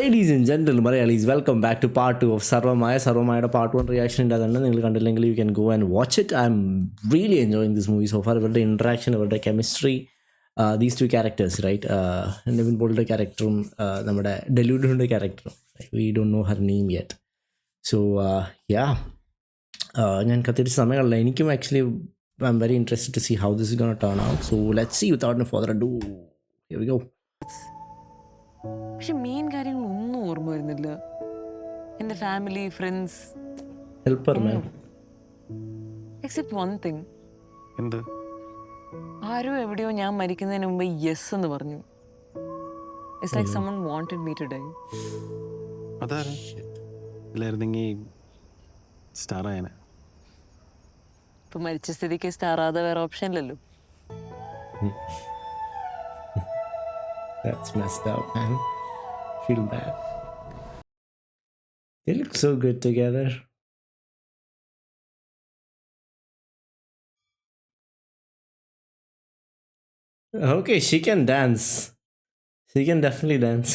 Ladies and gentlemen, Malayalis, welcome back to part 2 of Sarvamaya. Sarvamayയുടെ part 1 reaction ഉണ്ടാകുന്നുണ്ട്. നിങ്ങൾ കണ്ടില്ലെങ്കിൽ you can go and watch it. I'm really enjoying this movie so far. ഇവരുടെ interaction, ഇവരുടെ chemistry, these two characters, right? Nivin പോളിയുടെ ക്യാരക്ടറും നമ്മുടെ ഡെലൂഡിൻ്റെ ക്യാരക്ടറും. We don't know her name yet. So, yeah. ഞാൻ കത്തിരിച്ച സമയങ്ങളില്ല. എനിക്കും actually I'm very interested to see how this is going to turn out. So, let's see without any further ado. Here we go. പക്ഷെ main കാര്യങ്ങളൊന്നും ഓർമ്മ വരുന്നില്ല. എൻ്റെ family, friends, helper man. Except one thing. എന്ത്? ആരോ എവിടെയോ ഞാൻ മരിക്കുന്നതിന് മുമ്പ് യെസ് എന്ന് പറഞ്ഞു. It's like someone wanted me to die. അതാരാ? ഇല്ലായിരുന്നെങ്കിൽ സ്റ്റാർ ആയനെ. ഇപ്പൊ മരിച്ച സ്ഥിതിക്ക് സ്റ്റാർ ആകാതെ വേറെ ഓപ്ഷൻ ഇല്ലല്ലോ. That's messed up, man. Feel bad. They look so good together. Okay, she can dance. She can definitely dance.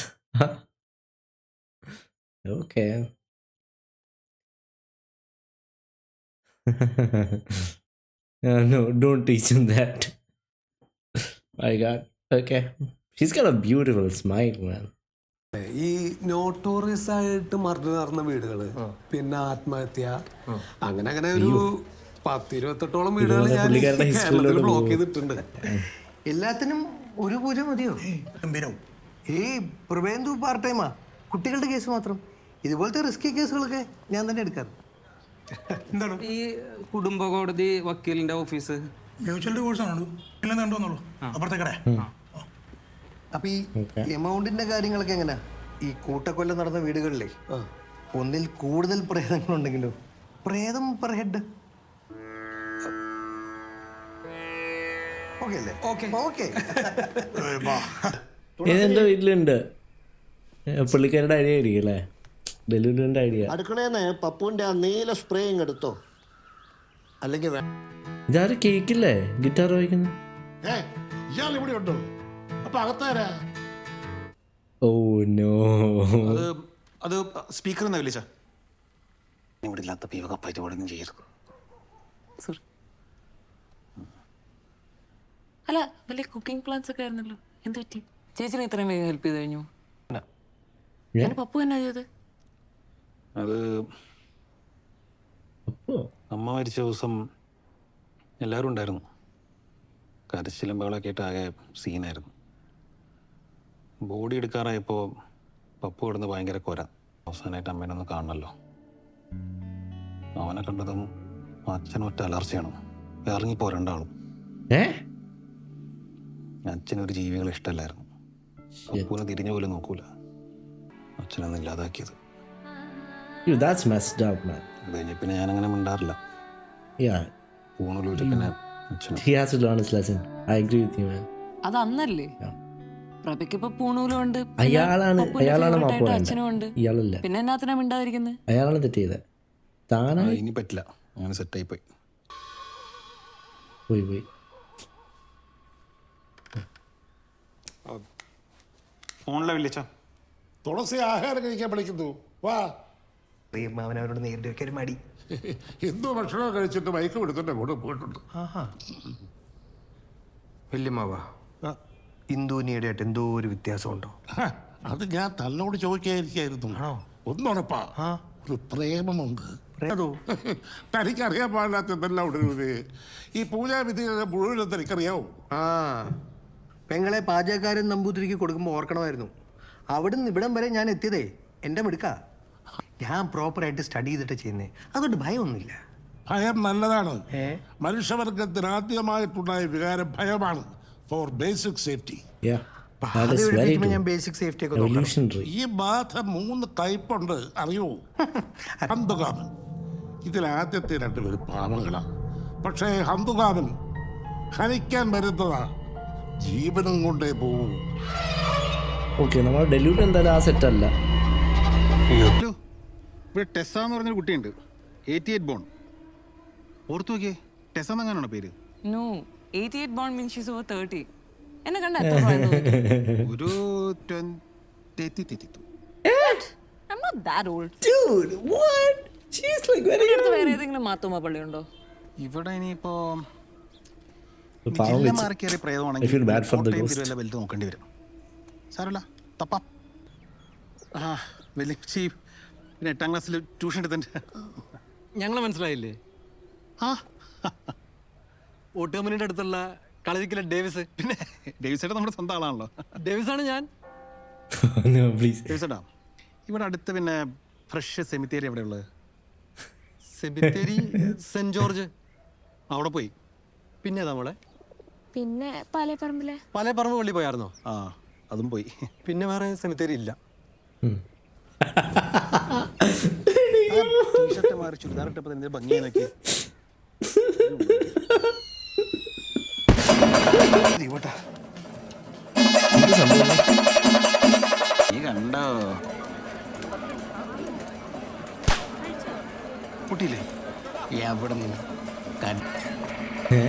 Okay. No, don't teach him that. My God. Okay. She's got a beautiful smile, man. ഈ notorious ആയിട്ട് murder നടന്ന വീടുകള്, പിന്നെ ആത്മഹത്യ, അങ്ങനെ അങ്ങനെ ഒരു 10-28ഓളം വീടുകൾ ഞാൻ ബ്ലോക്ക് ചെയ്തിട്ടുണ്ട്. എല്ലാത്തിനും ഒരു പൂജ മതിയോ? ഈ പ്രവേന്ദു പാർട്ട് ടൈമാ, കുട്ടികളുടെ കേസ് മാത്രം. ഇതുപോലത്തെ റിസ്കി കേസുകളൊക്കെ ഞാൻ തന്നെ എടുക്കാറ്. എന്താണ് ഈ കുടുംബ കോടതി വക്കീലിന്റെ ഓഫീസ് മ്യൂച്വൽ കോഴ്സാണോ? അപ്പുറത്തേക്കടെ. അപ്പൊ ഈ എമൗണ്ടിന്റെ കാര്യങ്ങളൊക്കെ എങ്ങനെയാ? ഈ കൂട്ടക്കൊല്ലം നടന്ന വീടുകളിലെ ഒന്നിൽ കൂടുതൽ പ്രേതങ്ങളുണ്ടെങ്കിലോ? പ്രേതം പെർ ഹെഡ് ഓക്കെ അല്ലേ? ഓക്കെ. ഇതെന്റെ വീട്ടിലുണ്ട്. പുള്ളിക്കാരുടെ ഐഡിയ ആയിരിക്കും അല്ലേ? ഡെലിവറിന്റെ ഐഡിയ. അടുക്കളേന്ന് പപ്പുവിന്റെ ആ നീല സ്പ്രേ എടുത്തോ, അല്ലെങ്കിൽ ഇതാരും കേക്കില്ലേ ഗിറ്റാർ വായിക്കുന്നു? ഇയാൾ ഇവിടെ ഉണ്ടോ? അപ്പൊ അകത്താരാ? Oh no. അത് സ്പീക്കർ എന്നാ വിളിച്ച. ഇവിടെ ഇല്ലാത്ത പീവകപ്പായിട്ട് ഇവിടെ ചെയ്യരുത്. അല്ല, വലിയ കുക്കിംഗ് പ്ലാൻസ് ഒക്കെ ആയിരുന്നല്ലോ. എന്ത് പറ്റി? ചേച്ചിനെ ഇത്രയും വേഗം ഹെൽപ്പ് ചെയ്ത് കഴിഞ്ഞു? എന്റെ പപ്പു എന്നാ ചെയ്ത്? അത് അമ്മ മരിച്ച ദിവസം എല്ലാവരും ഉണ്ടായിരുന്നു. കരച്ചിലും ബഹളമൊക്കെ ആയിട്ട് ആകെ സീനായിരുന്നു. ബോഡി എടുക്കാറായപ്പോൾ പപ്പു കിടന്ന് ഭയങ്കര കൊര. അവസാനമായിട്ട് അമ്മേനൊന്ന് കാണണമല്ലോ. അവനെ കണ്ടതും അച്ഛനൊറ്റ അലർച്ചയാണ്. ഇറങ്ങിപ്പോ രണ്ടാളും. അച്ഛനൊരു ജീവികളെ ഇഷ്ടമല്ലായിരുന്നു. പപ്പുവിനെ തിരിഞ്ഞു പോലും നോക്കൂല. അച്ഛനൊന്നും ഇല്ലാതാക്കിയത്. That's messed up, man. അത് കഴിഞ്ഞ പിന്നെ ഞാനങ്ങനെ മിണ്ടാറില്ല. Yeah. പൂണൂലൂര് പിന്നെ അച്ഛനും. He has to learn his lesson. I agree with you, man. അത് അന്നല്ലേ? പ്രഭയ്ക്കിപ്പോ പൂണൂലുണ്ട്, അയാളാണ് മാപ്പ് അച്ഛനും ഉണ്ട്. ഇയാളല്ല. പിന്നെ എന്നാത്തിനാ മിണ്ടാതിരിക്കുന്നത്? അയാളാണ് തെറ്റ് ചെയ്തത്. താനാ ഇനി പറ്റില്ല. അങ്ങനെ സെറ്റായി പോയി. ഫോണിലെ വിളിച്ച തുളസി ആഹാരം കഴിക്കാൻ വിളിക്കുന്നു. വാ. അവനവരോട് നേരിട്ട് വെക്കാൻ ഒരു മടി. എന്തോ ഭക്ഷണം കഴിച്ചിട്ട് മയക്കം എടുത്തിട്ട് കൂടെ പോയിട്ടുണ്ട്. വല്യമ്മാവാ, ഇന്ദുനിയുടെ ആയിട്ട് എന്തോ ഒരു വ്യത്യാസമുണ്ടോ? അത് ഞാൻ തന്നോട് ചോദിക്കാതിരിക്കായിരുന്നു. ഒന്നുറപ്പാ, ഒരു പ്രേമമുണ്ട്. തനിക്കറിയാൻ പാടില്ലാത്തതെല്ലാം ഉടനെ ഈ പൂജാവിധികളെ മുഴുവൻ തനിക്കറിയാവോ? പെങ്ങളെ പാചകക്കാരൻ നമ്പൂതിരിക്ക് കൊടുക്കുമ്പോൾ ഓർക്കണമായിരുന്നു. അവിടുന്ന് ഇവിടം വരെ ഞാൻ എത്തിയതേ എൻ്റെ മിടുക്കാ. ഞാൻ പ്രോപ്പറായിട്ട് സ്റ്റഡി ചെയ്തിട്ട് ചെയ്യുന്നേ, അതുകൊണ്ട് ഭയമൊന്നുമില്ല. ഭയം നല്ലതാണ്. മനുഷ്യവർഗത്തിന് ആദ്യമായിട്ടുണ്ടായ വികാരം ഭയമാണ്. For basic safety. ഞാൻ ബേസിക് സേഫ്റ്റി ഒക്കെ. ഈ ബാധ 3 ടൈപ്പുണ്ട്, അറിയോ? ഹന്തുകാമൻ. ഇതിൽ ആദ്യത്തെ 2 പേര് പാവങ്ങളാ. പക്ഷേ ഹന്തുകാമൻ ഹനിക്കാൻ വരുന്നതാ, ജീവനും കൊണ്ടേ പോവും. ഓക്കെ, നമ്മൾ ഡെലിവറി എന്തായാലും ആ സെറ്റ് അല്ല. ഇവിടെ ടെസ്സ എന്ന് പറഞ്ഞൊരു കുട്ടിയുണ്ട്, 88 ബോൺ. ഓർത്തു നോക്കിയേ, ടെസ്സ എന്നങ്ങാനാണോ പേര്? No, 88 born means she's over 30. എന്നെ കണ്ട ഒരു 20. not that old. Dude, what? She's like very ഇവിടെ young. അടുത്ത് വേറെ ഏതെങ്കിലും മാത്തോമ പള്ളി ഉണ്ടോ? ഇവിടെ ഇനിയിപ്പോ പാവം ജില്ല വെച്ച്. മാറി കയറിയ I പ്രേതമാണെങ്കിൽ feel bad for the Kottayam ghost. Thiruvalla belt നോക്കേണ്ടി വരും. സാരമില്ല, തപ്പാം. ആ വലിയ പിന്നെ 8ാം ക്ലാസ്സിൽ ട്യൂഷൻ എടുത്തിട്ട് ഞങ്ങളെ മനസ്സിലായില്ലേ? ആ ഓട്ടോമിനിയുടെ അടുത്തുള്ള കളരിക്കലെ ഡേവിസ്. പിന്നെ ഡേവിസേട്ട നമ്മുടെ സ്വന്തം ആളാണല്ലോ. ഡേവിസാണ് ഞാൻ. No, please. ഡേവിസേട്ടാ, ഇവിടെ അടുത്ത് പിന്നെ ഫ്രഷ് സെമിത്തേരി എവിടെയുള്ളത്? സെമിത്തേരി സെന്റ് ജോർജ് അവിടെ പോയി. പിന്നെ നമ്മളെ പിന്നെ പാലേപ്പറമ്പിലെ പല പറമ്പ് പള്ളി പോയായിരുന്നോ? ആ അതും പോയി. പിന്നെ വേറെ സെമിത്തേരി ഇല്ല. ടീഷർട്ട് മാറി ചുരിദാർ ഇട്ടപ്പോൾ എന്തെങ്കിലും ഭംഗിയായി നോക്കി. എന്ത് സംഭവം? നീ കണ്ടോ കുട്ടിയില്ലേ? എവിടെ നിന്ന് ഏ?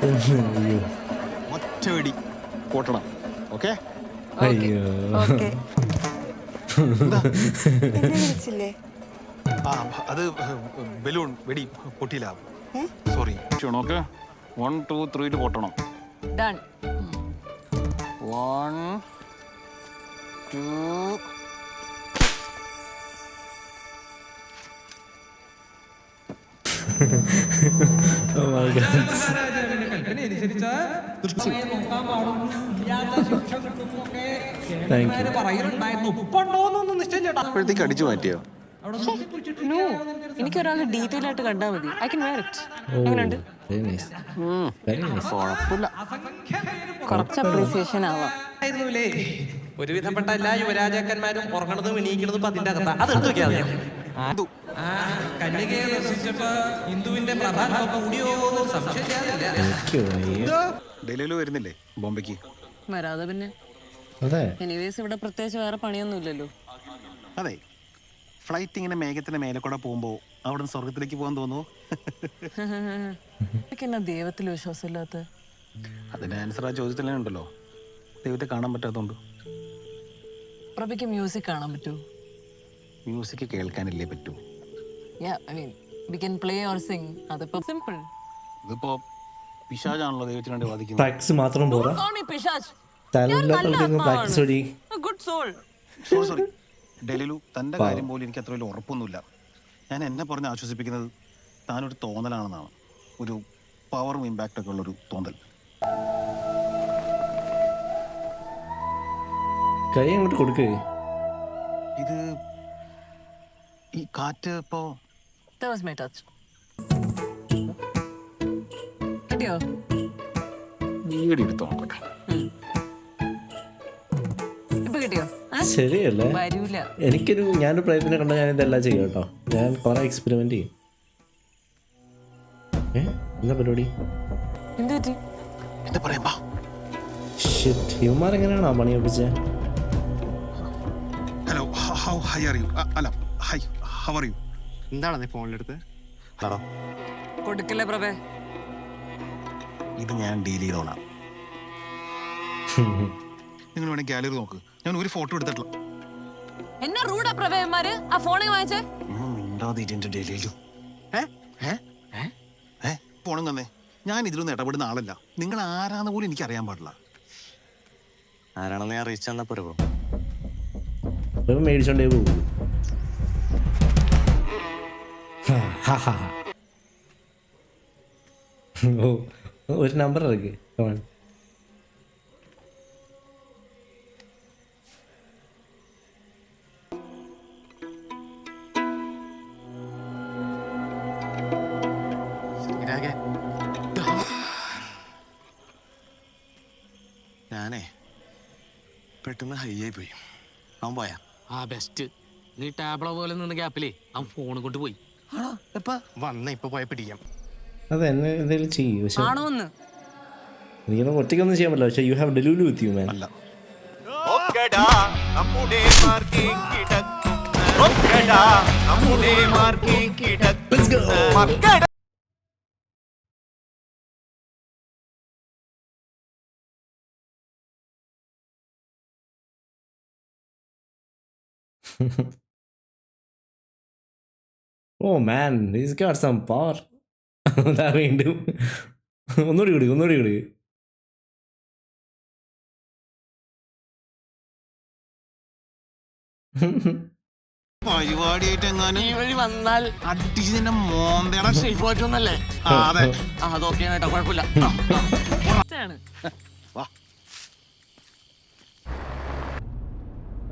അയ്യോ. ഒറ്റ വെടി കൂട്ടണം. ഓക്കെ അയ്യോ. ആ അത് ബലൂൺ വെടി പൊട്ടിയില്ല. സോറി. നോക്ക് 1 2 3 പൊട്ടണം. Done. 1 2 Oh my God. Thank you. അപ്പോഴത്തേക്ക് അടിച്ചു മാറ്റിയോ? നോ, എനിക്കൊരാൾ ഡീറ്റെയിൽ ആയിട്ട് കണ്ടാൽ മതി. I can wear it. എങ്ങനെയുണ്ട്? Very nice. Very nice. കുഴപ്പമില്ല. കുറച്ച് അപ്രീസിയേഷൻ ആവാം. ഒരുവിധപ്പെട്ട എല്ലാ യുവരാജാക്കന്മാരും ഉറങ്ങണതും എണീക്കണതും അതിന്റെ അകത്താ. അത് എടുത്തു നോക്കിയാൽ കന്യകയെ ദർശിച്ചപ്പോ ഹിന്ദുവിന്റെ പ്രധാനം കൂടിയോ സംശയിക്കാറില്ല. Thank you. അയ്യോ. ഡൽഹിയിൽ വരുന്നില്ലേ ബോംബെക്ക്? വരാതെ പിന്നെ. അതെ. എനിവേസ് ഇവിടെ പ്രത്യേകിച്ച് വേറെ പണിയൊന്നും ഇല്ലല്ലോ. അതെ, ഫ്ലൈറ്റ് ഇങ്ങനെ മേഘത്തിന്റെ മേലെ കൂടെ പോകുമ്പോൾ അവിടെ നിന്ന് സ്വർഗത്തിലേക്ക് പോകാൻ തോന്നുമോ? എന്നാ ദൈവത്തിൽ വിശ്വാസമില്ലാത്ത? അതിന്റെ ആൻസർ ആ ചോദ്യത്തിൽ തന്നെ ഉണ്ടല്ലോ. ദൈവത്തെ കാണാൻ പറ്റാത്തതുകൊണ്ട്. പ്രഭയ്ക്ക് മ്യൂസിക് കാണാൻ പറ്റുമോ? മ്യൂസിക് കേൾക്കാനില്ലേ പറ്റൂ. Yeah, I mean, we can play or sing. അതിപ്പോ സിമ്പിൾ. ഇതിപ്പോ പിശാചാണല്ലോ ദൈവത്തിന് വേണ്ടി വാദിക്കുന്നത്. പ്രാക്ടീസ് മാത്രം പോരാ. Call me പിശാച്. താങ്കളുടെ പ്രാക്ടീസ് വഴി. A good soul. സോറി ഡൽഹിയിലു, തൻ്റെ കാര്യം പോലും എനിക്ക് അത്ര വലിയ ഉറപ്പൊന്നുമില്ല. ഞാൻ എന്നെ പറഞ്ഞ് ആശ്വസിപ്പിക്കുന്നത് താനൊരു തോന്നലാണെന്നാണ്. ഒരു പവറും ഇമ്പാക്റ്റൊക്കെ ഉള്ളൊരു തോന്നൽ. കൈ അങ്ങോട്ട് കൊടുക്കേ. ഇത് ഈ കാറ്റ് ഇപ്പോ That was my touch. കിട്ടിയോ? വീടി എടുത്ത് നോക്കട്ടെ. ഇപ്പൊ കിട്ടിയോ? ശരിയല്ലേ? വരൂല. ഞാനൊരു പ്രയത്നം കണ്ടാൽ ഞാൻ ഇതെല്ലാം ചെയ്യും കേട്ടോ. ഞാൻ കുറെ എക്സ്പെരിമെന്റ് ചെയ്യും. എന്താ പരിപാടി? എന്ത് പറ്റി? എന്താ പറയാ? ഷിറ്റ്, ഹ്യൂമാർ എങ്ങനെയാണോ പണി ഒപ്പിച്ചേ? Hello, how are you? അല്ല, ഹൈ, ഹൗ ആർ യു? എന്താണ് നീ ഫോണിലെടുത്ത്? ഹലോ, കൊടുക്കില്ലേ പ്രഭേ? ഇത് ഞാൻ ഡീൽ ചെയ്തോളാം. നിങ്ങൾ വേണമെങ്കിൽ ഗാലറി നോക്ക്. ഞാൻ ഒരു ഫോട്ടോ എടുത്തിട്ടില്ല. എന്നാ റൂഡാ പ്രഭേമാര്? ആ ഫോണിൽ വാങ്ങിച്ചേ. ഫോണും തന്നെ. ഞാൻ ഇതിലൊന്നും ഇടപെടുന്ന ആളല്ല. നിങ്ങൾ ആരാന്ന് പോലും എനിക്ക് അറിയാൻ പാടില്ല. ആരാണെന്ന് അറിയിച്ചു തന്നാ പോരെ ബ്രോ. ഇപ്പം മേടിച്ചോണ്ടേ പോകും. ഓ, ഒരു നമ്പർ ഇറക്ക്. കമാൻ. ഞാനേ പെട്ടെന്ന് ഹൈ ആയി പോയി. അവൻ പോയാ? ആ ബെസ്റ്റ്. നീ ടാബ്ലോ പോലെ നിന്ന് ഗ്യാപ്പിലേ അവൻ ഫോൺ കൊണ്ട് പോയി. ഇപ്പൊ പോയ പിടിക്കാം. അതെ, എന്നെ എന്തെങ്കിലും ചെയ്യും. പക്ഷെ ആണോന്ന് എനിക്കൊന്നും ഒറ്റയ്ക്കൊന്നും ചെയ്യാൻ പറ്റില്ല. പക്ഷെ you have delulu with you man. അല്ല, Let's go. Oh man, he's got some power. അതാ വീണ്ടും ഒന്നുകൂടി കൊടുക്കും. പരിപാടിയായിട്ട് എങ്ങാനും ഈ വഴി വന്നാൽ അടിച്ച് നിന്റെ മോന്തയുടെ ഷേപ്പ് പറ്റുന്നല്ലേ? അതെ അതൊക്കെ കേട്ടോ, കുഴപ്പമില്ല. വാ.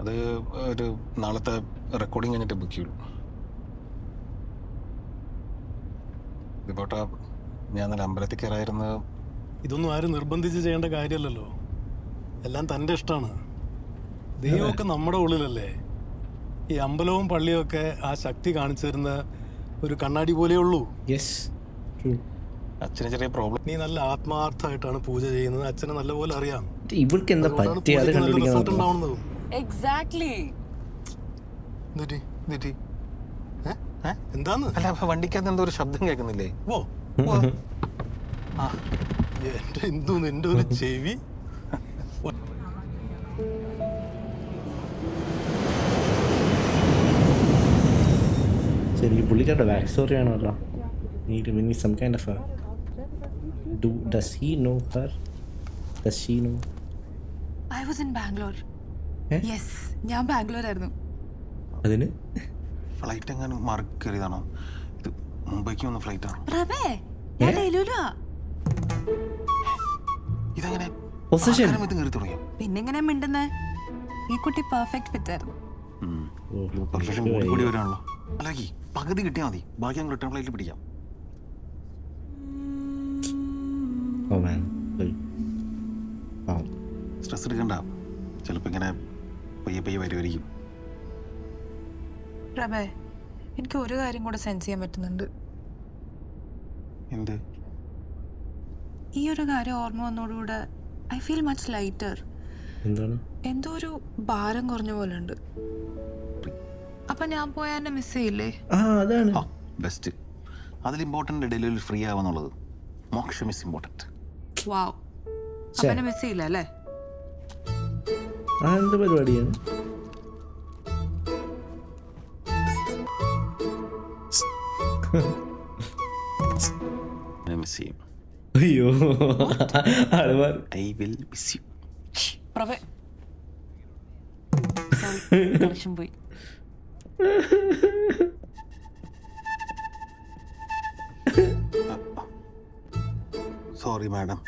അത് ഒരു നാളത്തെ റെക്കോർഡിങ് കഴിഞ്ഞിട്ട് ബുക്ക് ചെയ്തു. ഇതിപ്പോട്ടാ ഞാൻ നല്ല അമ്പലത്തിൽ കയറായിരുന്നത്. ഇതൊന്നും ആരും നിർബന്ധിച്ച് ചെയ്യേണ്ട കാര്യമല്ലല്ലോ, എല്ലാം തൻ്റെ ഇഷ്ടമാണ്. ദൈവമൊക്കെ നമ്മുടെ ഉള്ളിലല്ലേ. ഈ അമ്പലവും പള്ളിയും ഒക്കെ ആ ശക്തി കാണിച്ചു തരുന്ന ഒരു കണ്ണാടി പോലെയേ ഉള്ളൂ. Yes, true. അച്ഛന് ചെറിയ പ്രോബ്ലം. നീ നല്ല ആത്മാർത്ഥമായിട്ടാണ് പൂജ ചെയ്യുന്നത്, അച്ഛനെ നല്ലപോലെ അറിയാം. ഇവൾക്ക് എന്താ പറ്റി അത് കണ്ടുപിടിക്കാൻ ഉണ്ടാവുന്നതും. എക്സാക്ട്ലി. എന്താന്ന് അല്ല, വണ്ടിക്കകത്ത് എന്തോ ഒരു ശബ്ദം കേൾക്കുന്നില്ലേ? ഓ എന്റെ എന്തോന്ന് എന്റെ ഒരു ചെവി. ശരിക്കും പുള്ളിക്കാരുടെ ബാക്ക് സ്റ്റോറി ആണല്ലോ. Some kind of does he know her? Does she know? I was in Bangalore. Eh? Yes, ഞാൻ ബാംഗ്ലൂർ ആയിരുന്നു. അതിന് ഫ്ലൈറ്റ് എങ്ങാനും മാറി കയറിയതാണോ? ഇത് മുംബൈക്ക് വന്ന ഫ്ലൈറ്റ് ആണോ? പ്രഭേ, ഞാൻ ഡൽഹിയിലാ. ഇതെങ്ങനെ പൊസിഷൻ ഇത് കയറി തുടങ്ങിയോ? പിന്നെങ്ങനെ മിണ്ടുന്നേ? ഈ കുട്ടി പെർഫെക്റ്റ് ഫിറ്റ് ആയിരുന്നു. പെർഫെക്ഷൻ കൂടി വരാണല്ലോ. അല്ലെങ്കിൽ പകുതി കിട്ടിയാൽ മതി, ബാക്കി ഞങ്ങൾ റിട്ടേൺ ഫ്ലൈറ്റിൽ പിടിക്കാം. ഓ മാൻ, സ്ട്രെസ് എടുക്കണ്ട, ചിലപ്പോൾ ഇങ്ങനെ പയ്യെ വരുമായിരിക്കും. പ്രഭേ, എനിക്ക് ഒരു കാര്യം കൂടെ സെൻസ് ചെയ്യാൻ പറ്റുന്നുണ്ട്. എന്ത്? ഈ ഒരു കാര്യം ഓർമ്മ വന്നതോടുകൂടെ ഐ ഫീൽ മച്ച് ലൈറ്റർ. എന്താണ്? എന്തോ ഒരു ഭാരം കുറഞ്ഞ പോലെ ഉണ്ട്. അപ്പൊ ഞാൻ പോയാൽ എന്നെ മിസ് ചെയ്യില്ലേ? അതാണ് ബെസ്റ്റ്. അതിൽ ഇമ്പോർട്ടൻ്റ് ഡെലിവറി ഫ്രീ ആവാന്നുള്ളത്. മോക്ഷം ഇസ് ഇമ്പോർട്ടൻറ്റ്. വാവ്, അപ്പൊ എന്നെ മിസ് ചെയ്യില്ല അല്ലേ? എന്ത് പരിപാടിയാണ്? മിസ് ചെയ്യും. അയ്യോ, ആൾമാർ ഐ വിൽ മിസ് യു. പ്രഭേ, കണക്ഷൻ പോയി. Sorry madam.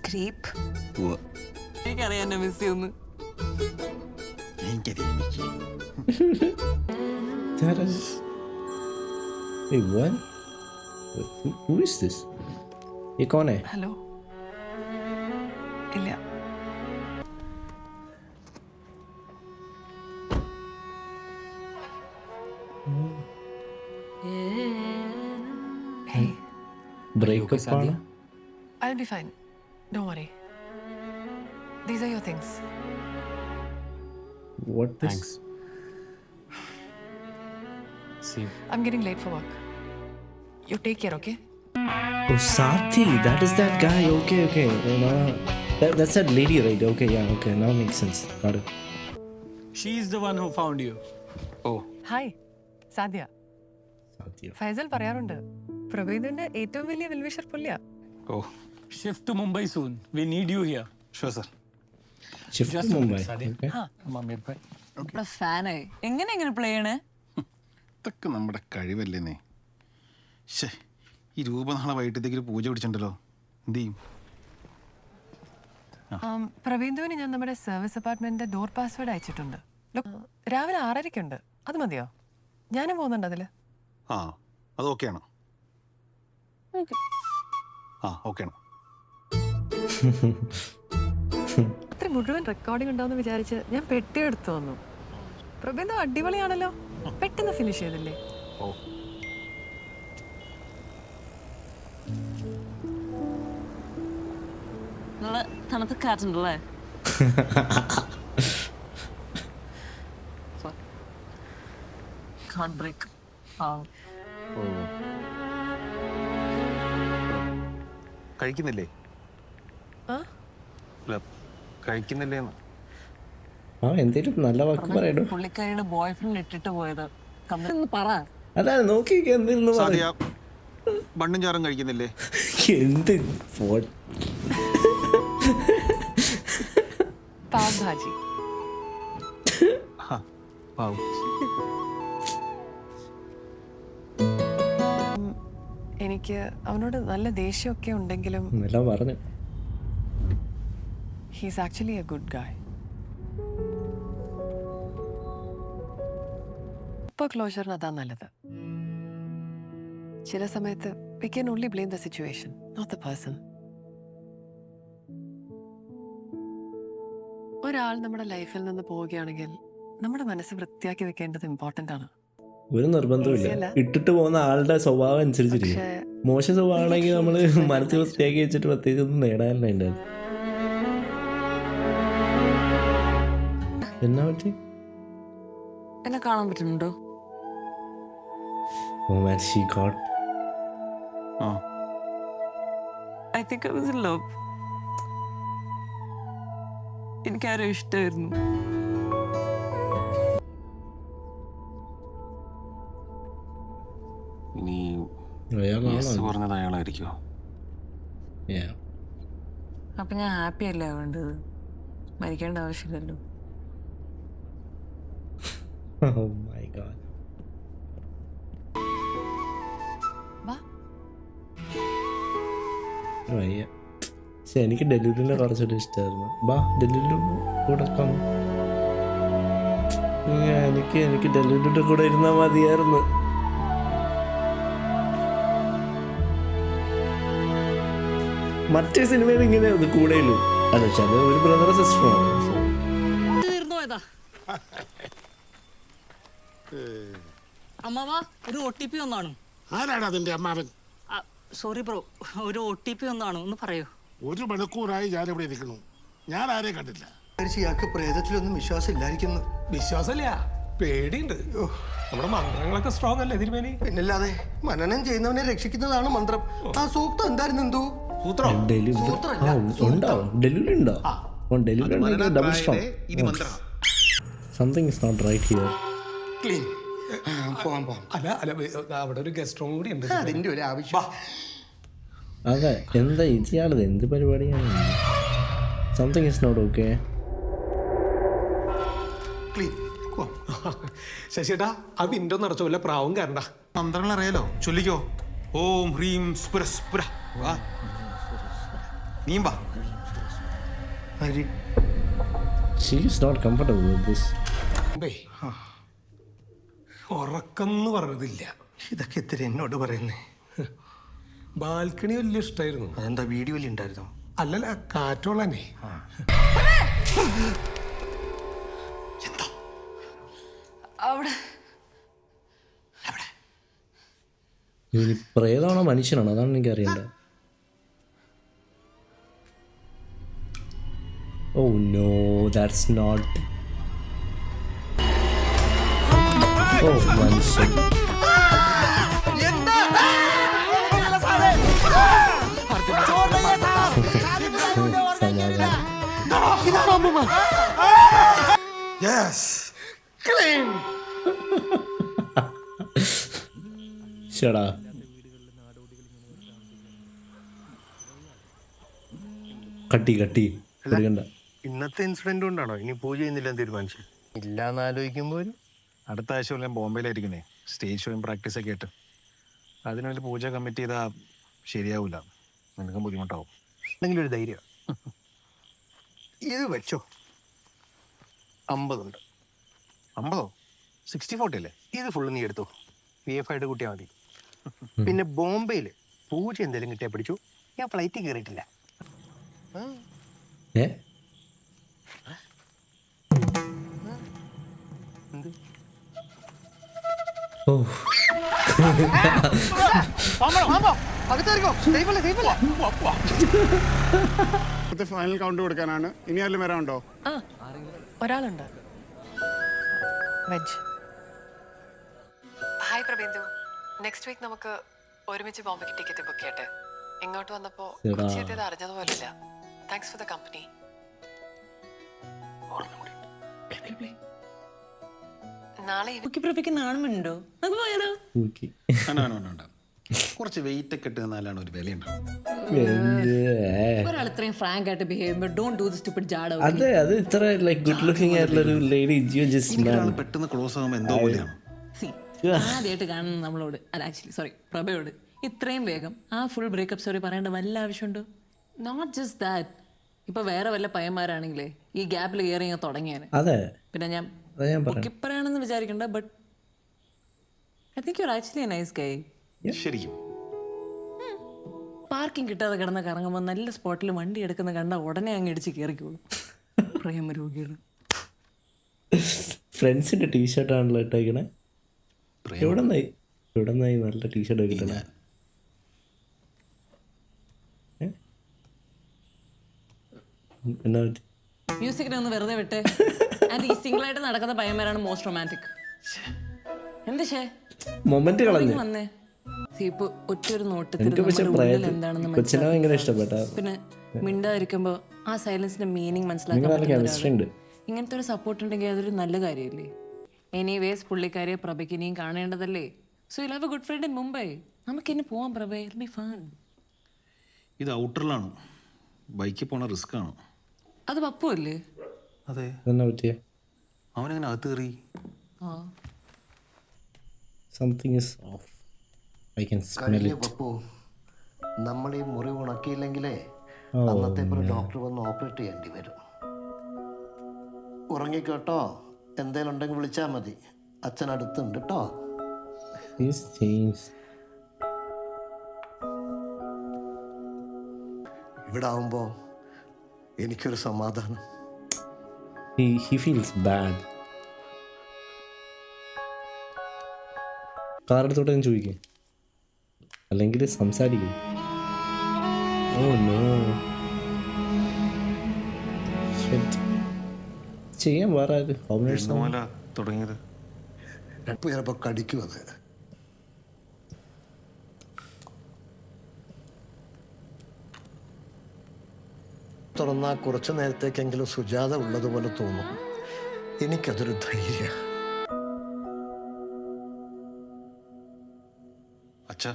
ക്രീപ്പ്. എനിക്കറിയാം എന്നെ മിസ് ചെയ്യുന്നു. എനിക്കറിയാം. That is... Wait, what? Who is this? ये कौन है? ഹലോ. ഇല്ല. Hey. Breakup ആണ്? I'll be fine. Don't worry. These are your things. What this? Thanks. See. I'm getting late for work. You take care, okay? Oh, Sathi, that is that guy. Okay. No, that's that lady, right? Okay, yeah, okay. Now makes sense. Got it. She's the one who found you. Oh. Hi, സാധ്യ. Sathi. Faisal പറയാറുണ്ട്, പ്രഭേദിന്റെ ഏറ്റവും വലിയ well-wisher പുള്ളിയാ. Oh. Shift to Mumbai soon. We need you here. Sure, sir. Shift to Mumbai. Okay. ഫാനായി. എങ്ങനെ play ചെയ്യണേ? ഇതൊക്കെ നമ്മുടെ കഴിവല്ലേന്നേ. ശേ, ഈ രൂപ നാളെ വൈകിട്ടത്തേക്ക് ഒരു പൂജ പിടിച്ചിട്ടുണ്ടല്ലോ, എന്ത് ചെയ്യും? പ്രവീന്ദുവിന് ഞാൻ നമ്മുടെ സർവീസ് അപ്പാർട്ട്മെന്റിന്റെ ഡോർ പാസ്വേഡ് അയച്ചിട്ടുണ്ട്. രാവിലെ 6:30 അത് മതിയോ? ഞാനും പോകുന്നുണ്ട് അതില്. അത് ഓക്കെയാണോ? ഓക്കെയാണ്. അത്ര മുഴുവൻ റെക്കോർഡിംഗ് ഉണ്ടാവുമെന്ന് വിചാരിച്ച് ഞാൻ പെട്ടിയെടുത്തു വന്നു. പ്രവീന്ദു അടിപൊളിയാണല്ലോ, പെട്ടെന്ന് ഫിനിഷ് ചെയ്തില്ലേ? നല്ല തണുത്ത കാറ്റുണ്ടല്ലേ? Can't break. കഴിക്കുന്നില്ലേ? ആ? കഴിക്കുന്നില്ലേ? ആ എന്തേലും നല്ല വാക്ക് പറയടോ. പുള്ളിക്കാരിയുടെ ബോയ് ഫ്രണ്ട് ഇട്ടിട്ട് പോയത് കമ്പനി പറ. അതാണ് നോക്കി എന്തെന്ന് സാദിയ ബണ്ണും ചാറും കഴിക്കുന്നില്ലേ? എന്ത് പാവ് ഭാജി. എനിക്ക് അവനോട് നല്ല ദേഷ്യമൊക്കെ ഉണ്ടെങ്കിലും എല്ലാം പറഞ്ഞു. ഹീസ് ആക്ച്വലി എ ഗുഡ് ഗായ്. ഇപ്പോൾ ക്ലോഷറിന് അതാ നല്ലത്. ചില സമയത്ത് we can only blame the situation, not the person. ഒരാൾ നമ്മുടെ ലൈഫിൽ നിന്ന് പോവുകയാണെങ്കിൽ നമ്മുടെ മനസ്സ് വൃത്തിയാക്കി വെക്കേണ്ടത് ഇമ്പോർട്ടൻ്റ് ആണ്. ഒരു നിർബന്ധമില്ല. ഇട്ടിട്ട് പോകുന്ന ആളുടെ സ്വഭാവം അനുസരിച്ചിരിക്കും. പക്ഷേ മോശം സ്വഭാവമാണെങ്കിൽ നമ്മൾ മനസ്സിൽ വൃത്തിയാക്കി വെച്ചിട്ട് പ്രത്യേകിച്ച് ഒന്നും നേടാനല്ല ഉണ്ടായത്. എന്നാ പറ്റി? എന്നെ കാണാൻ പറ്റുന്നുണ്ടോ? Oh man, she got. I think I was in love. എനിക്കാരോ ഇഷ്ടമായിരുന്നു. ഇനി അയാളാണോ? പറഞ്ഞത് അയാളായിരിക്കുമോ? Yeah. അപ്പൊ ഞാൻ ഹാപ്പി അല്ലേ ആവേണ്ടത്? മരിക്കേണ്ട ആവശ്യമില്ലല്ലോ. Oh my god. വാ. വയ്യ. പക്ഷെ എനിക്ക് ഡെലുലിനെ കുറച്ചുകൂടി ഇഷ്ടമായിരുന്നു. ബാ ഡെലുലു കൂടെ കം. എനിക്ക് ഡെലുലിന്റെ കൂടെ ഇരുന്നാൽ മതിയായിരുന്നു. മറ്റേ സിനിമയിൽ ഇങ്ങനെ കൂടെയുള്ളൂ. അല്ല ചില ഒരു ബ്രദർ സിസ്റ്ററാണ്. അമ്മാവാ ഒരു OTP ഒന്നാണ്. ആരാണ് അതിന്റെ അമ്മാവൻ? സോറി ബ്രോ, ഒരു OTP ഒന്നാണ്, ഒന്ന് പറയൂ. 1 മണിക്കൂറായി ഞാനിവിടെ ഇരിക്കുന്നു. ഞാൻ ആരെയും കണ്ടില്ല. ഇയാൾക്ക് പ്രേതത്തിലൊന്നും വിശ്വാസം ഇല്ലായിരിക്കുന്നു. വിശ്വാസമില്ല, പേടിയുണ്ട്. നമ്മുടെ മന്ത്രങ്ങളൊക്കെ സ്ട്രോങ് അല്ലേ തിരുമേനി? പിന്നല്ലാതെ മനനം ചെയ്യുന്നവനെ രക്ഷിക്കുന്നതാണ് മന്ത്രം. ആ സൂക്തം എന്തായിരുന്നു? എന്തോ ഡെലുലുണ്ടോ? Double strong. Something is not right here. Clean. പോവാം. അല്ല അവിടെ ഒരു ഗസ്റ്റ് റൂം കൂടി ഉണ്ട്. അതിന്റെ ഒരു ആവശ്യം. അതെ, എന്താ ഇയാളത് എന്ത് പരിപാടിയാണ്? Something is not okay. Clean. ശശിയേട്ടാ, ആ വിൻഡോ നടച്ചോ, വല്ല പ്രാവും കയറണ്ട. മന്ത്രങ്ങൾ അറിയാലോ, ചൊല്ലിക്കോ. ഓം ഹ്രീം സ്പുര സ്പുര. വാ നീം വാ. She is not comfortable with this. ഉറക്കെന്ന് പറഞ്ഞതില്ല. ഇതൊക്കെ എത്തിരി എന്നോട് പറയുന്നേ. ബാൽക്കണി വലിയ ഇഷ്ടമായിരുന്നു. അതെന്താ വീഡിയോയിൽ ഉണ്ടായിരുന്നോ? അല്ലല്ല, കാറ്റോളന്നെ. ഇനി പ്രേതമാണോ മനുഷ്യനാണോ? അതാണ് എനിക്ക് അറിയേണ്ടത്. Oh no, that's not. Oh, മനുഷ്യൻ. ശടാ. കട്ടി കൊടുക്കണ്ട. ഇന്നത്തെ ഇൻസിഡന്റ് കൊണ്ടാണോ ഇനി പൂജ ചെയ്യുന്നില്ലെന്ന് തീരുമാനിച്ചത്? ഇല്ലാന്ന് ആലോചിക്കുമ്പോൾ അടുത്ത ആഴ്ച ഞാൻ ബോംബെയിലായിരിക്കുന്നേ, സ്റ്റേജ് ഷോയും പ്രാക്ടീസൊക്കെ ആയിട്ട്. അതിനുവേണ്ടി പൂജ കമ്മിറ്റ് ചെയ്താൽ ശരിയാവില്ല, നിനക്കും ബുദ്ധിമുട്ടാവും. എന്തെങ്കിലും ഒരു ധൈര്യം. ഇത് വെച്ചോ, 50 ഉണ്ട്. 50? 60-40 അല്ലേ? ഇത് ഫുള്ള് നീ എടുത്തോ, VF ആയിട്ട് കൂട്ടിയാൽ മതി. പിന്നെ ബോംബെയിൽ പൂജ എന്തെങ്കിലും കിട്ടിയാൽ പിടിച്ചു. ഞാൻ ഫ്ലൈറ്റിൽ കയറിയിട്ടില്ല. ഫൈനൽ കൗണ്ട് കൊടുക്കാനാണ്. ഇനി ആരെങ്കിലും വരാനുണ്ടോ? ഒരാളുണ്ട്. വെജ്. ഹായ് പ്രബിന്ദു, നെക്സ്റ്റ് വീക്ക് നമുക്ക് ഒരുമിച്ച് ബോംബെക്ക് ടിക്കറ്റ് ബുക്ക് ചെയ്യട്ടെ. ഇങ്ങോട്ട് വന്നപ്പോ കൊച്ചി എത്തിയത് അറിഞ്ഞതുപോലില്ല. Thanks for the company. നാളെ പ്രഭയ്ക്ക് നാണമുണ്ടോ? നമുക്ക് പോയാലോ? ഓക്കെ. വേണ്ട കുറച്ച് വെയിറ്റ് ഒക്കെ ഇട്ട് നിന്നാലാണ് ഒരു വിലയുണ്ടാവും. ഒരാൾ ഇത്രയും ഫ്രാങ്ക് ആയിട്ട് ബിഹേവ് ചെയ്യുമ്പോൾ ഡോണ്ട് ഡു ദി സ്റ്റുപ്പിഡ് ജാഡ. അതെ, അത് ഇത്ര ലൈക്ക് ഗുഡ് ലുക്കിംഗ് ആയിട്ടുള്ള ഒരു ലേഡി എനിക്കൊരാൾ പെട്ടെന്ന് ക്ലോസ് ആകുമ്പോൾ എന്തോ പോലെയാണ്. ആദ്യമായിട്ട് കാണുന്ന നമ്മളോട് അല്ല ആക്ച്വലി സോറി പ്രഭയോട് ഇത്രയും വേഗം ആ ഫുൾ ബ്രേക്കപ്പ് സ്റ്റോറി പറയേണ്ട വല്ല ആവശ്യമുണ്ടോ? Not just that. ഇപ്പൊ വേറെ വല്ല പയ്യന്മാരാണെങ്കിലേ ഈ ഗ്യാപ്പിൽ കയറി ഞാൻ തുടങ്ങിയാണ്. അതെ, പിന്നെ ഞാൻ പറയാം. ഒക്കിപ്പറയാണെന്ന് വിചാരിക്കണ്ട, but I think you are actually A nice ഗൈ. ശരിക്കും പാർക്കിംഗ് കിട്ടാതെ കിടന്ന് കറങ്ങുമ്പോൾ നല്ല സ്പോട്ടിൽ വണ്ടി എടുക്കുന്ന കണ്ട ഉടനെ അങ്ങ് ഇടിച്ച് കയറിക്കോളൂ. പ്രേമരോഗികൾ. ഫ്രണ്ട്സിന്റെ ടീഷർട്ട് ആണല്ലോ ഇട്ടേക്കണേ. എവിടെ നിന്നായി നല്ല ടീഷർട്ട് കിട്ടണേ? എന്നാ പറ്റി? മ്യൂസിക്കിനെ ഒന്ന് വെറുതെ വിട്ട്. ആൻഡ് ഈ സിംഗിൾ ആയിട്ട് നടക്കുന്ന പയ്യന്മാരാണ് മോസ്റ്റ് റൊമാൻറ്റിക്. എന്ത് മൊമെന്റ് കളഞ്ഞു വന്നേ ഇപ്പൊ ഒറ്റൊരു എനിക്ക്. പക്ഷെ എന്താണെന്ന് കൊച്ചിനെ ഭയങ്കര ഇഷ്ടപ്പെട്ട. പിന്നെ മിണ്ടായിരിക്കുമ്പോ ആ സൈലൻസിന്റെ മീനിങ് നല്ല മനസ്സിലാക്കാൻ കെമിസ്ട്രി ഉണ്ട്. ഇങ്ങനത്തെ ഒരു സപ്പോർട്ട് ഉണ്ടെങ്കിൽ അതൊരു നല്ല കാര്യമല്ലേ? എനിവേസ് പുള്ളിക്കാരിയെ പ്രഭയ്ക്ക് ഇനിയും കാണേണ്ടതല്ലേ? So you have a good friend in Mumbai. നമുക്ക് ഇനി പോവാം പ്രഭ. It be fun. ഇത് ഔട്ടറിലാണ്, ബൈക്കിൽ പോണ റിസ്ക് ആണ്. അത് പപ്പു അല്ലേ? അതെ. എന്നാ പറ്റിയ? അവനെങ്ങനെ അകത്ത് കയറി? Something is of. I can smell കഴിഞ്ഞ ഇറ്റ്. പപ്പു, നമ്മൾ ഈ മുറിവ് ഉണക്കിയില്ലെങ്കിലേ അന്നത്തെ പോലെ ഡോക്ടർ വന്ന് ഓപ്പറേറ്റ് ചെയ്യേണ്ടി വരും. ഉറങ്ങിക്കോട്ടോ, എന്തേലും ഉണ്ടെങ്കിൽ വിളിച്ചാൽ മതി, അച്ഛൻ അടുത്തുണ്ട് കേട്ടോ. ഇവിടെ ആവുമ്പോൾ എനിക്കൊരു സമാധാനം. He feels bad. കാറെടുത്തോട്ടെ ഞാൻ ചോദിക്കും, അല്ലെങ്കിൽ സംസാരിക്കും. ഓ നോ, ചെയ്യാൻ വേറെ തുടങ്ങിയത് ചിലപ്പോൾ കടിക്കും അത്. തുറന്നാൽ കുറച്ചു നേരത്തേക്കെങ്കിലും സുജാത ഉള്ളതുപോലെ തോന്നും. എനിക്കതൊരു ധൈര്യ. അച്ഛാ,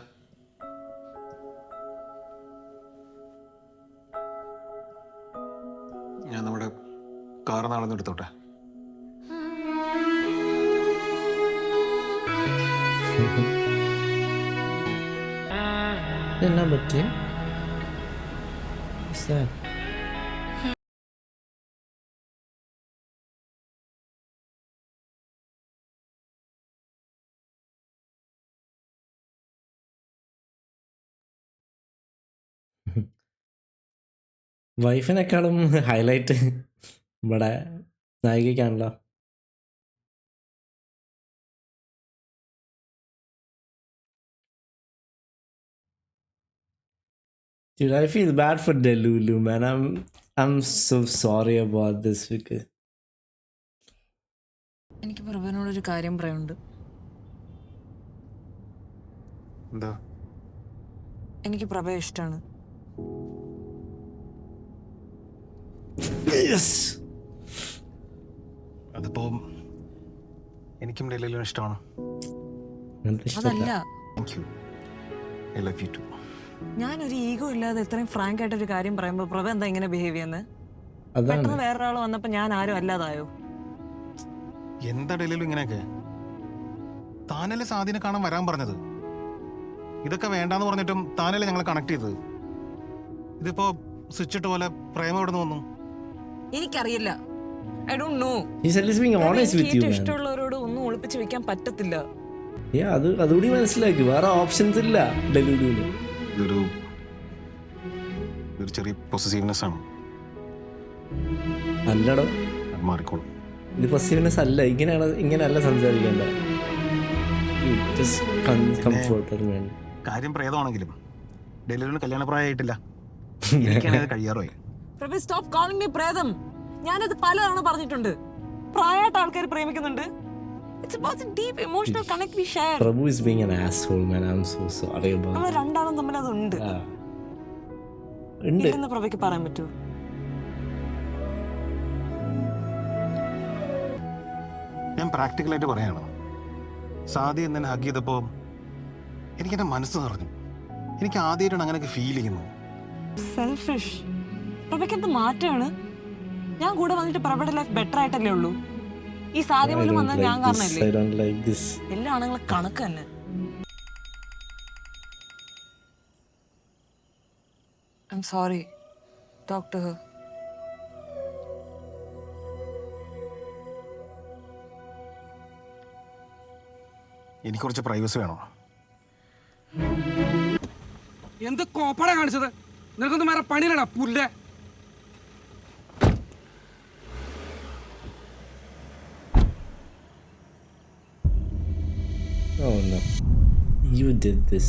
ഞാൻ നമ്മുടെ കാർ നാളെ എടുത്തോട്ടെ. എന്നാ പറ്റിയ? വൈഫിനേക്കാളും ഹൈലൈറ്റ് ഇവിടെ നായികയ്ക്കാണല്ലോ. Dude, I feel bad for Delulu, man. I'm so sorry about this because എനിക്ക് പ്രഭനോടൊരു കാര്യം പറയാനുണ്ട്. എന്താ? എനിക്ക് പ്രഭയെ ഇഷ്ടമാണ്. അതിപ്പോ എനിക്കും ഡെലിലും ഇഷ്ടമാണ്. അതല്ല, thank you. I love you too. ഞാനൊരു ഈഗോ ഇല്ലാതെ ഇത്രയും ഫ്രാങ്ക് ആയിട്ടൊരു കാര്യം പറയുമ്പോൾ പ്രഭ എന്താ ഇങ്ങനെ ബിഹേവ് ചെയ്യുന്നത്? അതാണ് പെട്ടെന്ന് വേറൊരാൾ വന്നപ്പോ ഞാൻ ആരും അല്ലാതായോ? എന്താ ഡെലിലും ഇങ്ങനെയൊക്കെ? താനല്ലേ സാധീനെ കാണാൻ വരാൻ പറഞ്ഞത്? ഇതൊക്കെ വേണ്ടാന്ന് പറഞ്ഞിട്ടും താനല്ലേ ഞങ്ങളെ കണക്ട് ചെയ്തത്. ഇതിപ്പോ സ്വിച്ച് ഇട്ട് പോലെ പ്രേമം എവിടെ നിന്ന് വന്നു? എനിക്കറിയില്ല. I don't know. he's at least being honest with you, man. ഇഷ്ടമുള്ളവരോട് ഒന്നും ഒളിപ്പിച്ച് വെക്കാൻ പറ്റത്തില്ല. Yeah, അതുകൂടി മനസ്സിലാക്കി. വേറെ ഓപ്ഷൻസ് ഇല്ല ഡെലുലുവിന്. ഇതൊരു ചെറിയ പൊസസീവ്നെസ് ആണ്. അല്ലടോ, അത് മാറിക്കോളും. ഇത് പൊസസീവ്നെസ് അല്ല. ഇങ്ങനെയല്ല സംസാരിക്കേണ്ട. കാര്യം പ്രേതമാണെങ്കിലും ഡെലിവറിന് കല്യാണപ്രായമായിട്ടില്ല. എനിക്കാണത് കഴിയാറായി. പ്രഭ, സ്റ്റോപ്പ് കോളിംഗ് മീ പ്രേതം. ഞാനത് പലതവണ പറഞ്ഞിട്ടുണ്ട്. പ്രായമായിട്ട് ആൾക്കാർ പ്രേമിക്കുന്നുണ്ട്. It's about the deep emotional connect we share. Prabhu is being an asshole, man. I'm so sorry about നമ്മൾ രണ്ടാളും തമ്മിൽ അതുണ്ട്. ഉണ്ട്. ഇല്ലെന്ന് പ്രഭയ്ക്ക് പറയാൻ പറ്റുമോ? ഞാൻ പ്രാക്ടിക്കലായിട്ട് പറയാണ്. സാദി എന്നെ ഹഗ് ചെയ്തപ്പോൾ എനിക്കെൻ്റെ മനസ്സ് നിറഞ്ഞു. എനിക്ക് ആദ്യമായിട്ടാണ് അങ്ങനെയൊക്കെ ഫീൽ ചെയ്യുന്നത്. സെൽഫിഷ്. പ്രഭയ്ക്ക് എന്ത് മാറ്റമാണ്? ഞാൻ കൂടെ വന്നിട്ട് പ്രഭയുടെ ലൈഫ് ബെറ്റർ ആയിട്ടല്ലേ ഉള്ളൂ. ഈ സാധ്യ പോലും വന്നാൽ ഞാൻ കാരണല്ലേ? എല്ലാ ആണുങ്ങളും കണക്ക് തന്നെ. I'm sorry. Talk to her. എനിക്ക് കുറച്ച് പ്രൈവസി വേണോ? എന്ത് കോപ്പട കാണിച്ചത്? നിനക്കൊന്നും വേറെ പണിയിലടാ പുല്ലേ. Oh no. You did this.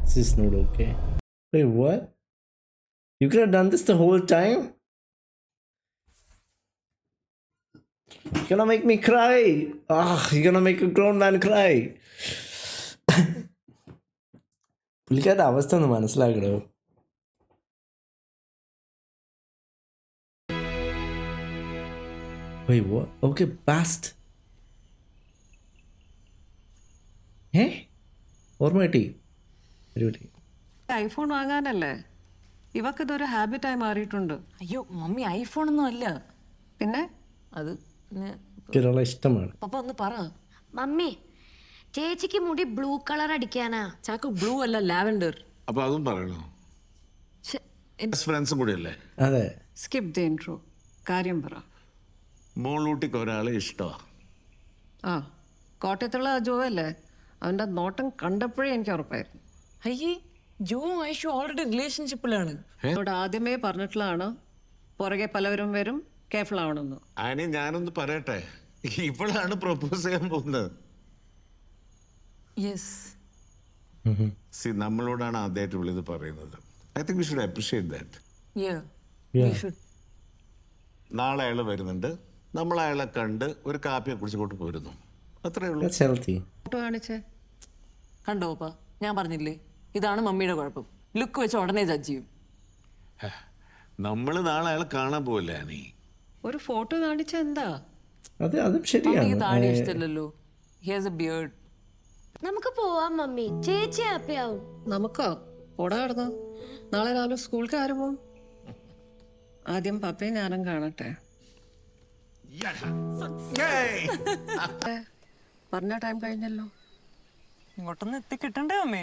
This is not okay. Wait, what? You could have done this the whole time? You're gonna make me cry. You're gonna make a grown man cry. പുള്ളിക്കാരുടെ അവസ്ഥ ഒന്ന് മനസ്സിലാക്കണോ? Wait, what? Okay, past. ഓർമ്മ കിട്ടി. IPhone വാങ്ങാനല്ലേ? ഇവക്കിതൊരു ഹാബിറ്റായി മാറിയിട്ടുണ്ട്. അയ്യോ mummy iPhone ഒന്നും അല്ല. പിന്നെ അത് ഒരാളെ ഇഷ്ടമാണ്. പപ്പ ഒന്ന് പറ. മമ്മി ചേച്ചിക്ക് മുടി ബ്ലൂ കളർ അടിക്കാനാ. ചാക്കു ബ്ലൂ അല്ല ലാവൻഡർ. അപ്പൊ അതും പറയണോ? ഫ്രണ്ട്സും കൂടി അല്ലേ? അതെ. Skip the intro. കാര്യം പറ. മോളൂട്ടിക്ക് ഒരാളെ ഇഷ്ടമാ. ആ കോട്ടയത്തുള്ള ജോ അല്ലേ? അവൻ്റെ നോട്ടം കണ്ടപ്പോഴേ എനിക്ക് ഉറപ്പായിരുന്നു. അയ്യേ ജോ ഐഷു ഓൾറെഡി റിലേഷൻഷിപ്പിലാണ്. എന്നോട് ആദ്യമേ പറഞ്ഞിട്ടുള്ളതാണ് പുറകെ പലവരും വരും, കെയർഫുൾ ആവണമെന്ന്. അതിന് ഞാനൊന്ന് പറയട്ടെ, ഇവളാണ് പ്രൊപ്പോസ് ചെയ്യാൻ പോകുന്നത്. നമ്മളോടാണ് ആദ്യമായിട്ട് വിളിത് പറയുന്നത്. I think we should appreciate that. നാളെ അയാൾ വരുന്നുണ്ട്, നമ്മൾ അയാളെ കണ്ട് ഒരു കാപ്പിയെ കുടിച്ചുകൊണ്ട് പോരുന്നു. അത്രേ ഉള്ളൂ. ഫോട്ടോ കാണിച്ചേ. കണ്ടോ പപ്പ, ഞാൻ പറഞ്ഞില്ലേ ഇതാണ് മമ്മിയുടെ കുഴപ്പം. ലുക്ക് വെച്ച് ഉടനെ ജഡ്ജ് ചെയ്യും. നമ്മൾ നാളെ അയാളെ കാണാൻ പോവില്ല. നീ ഒരു ഫോട്ടോ കാണിച്ച എന്താ? മമ്മിക്ക് താടി ഇഷ്ടമല്ലല്ലോ. He has a beard. നമുക്ക് പോവാം മമ്മി, ചേച്ചി ഹാപ്പി ആവും. നമുക്കോ? ഓടാ കിടന്നോ. നാളെ രാവിലെ സ്കൂൾക്ക് ആരും പോവും? ആദ്യം പപ്പയും ഞാനും കാണട്ടെ. പറഞ്ഞ ടൈം കഴിഞ്ഞല്ലോ. ഇങ്ങോട്ടൊന്ന് എത്തിക്കിട്ടണ്ടേ അമ്മേ?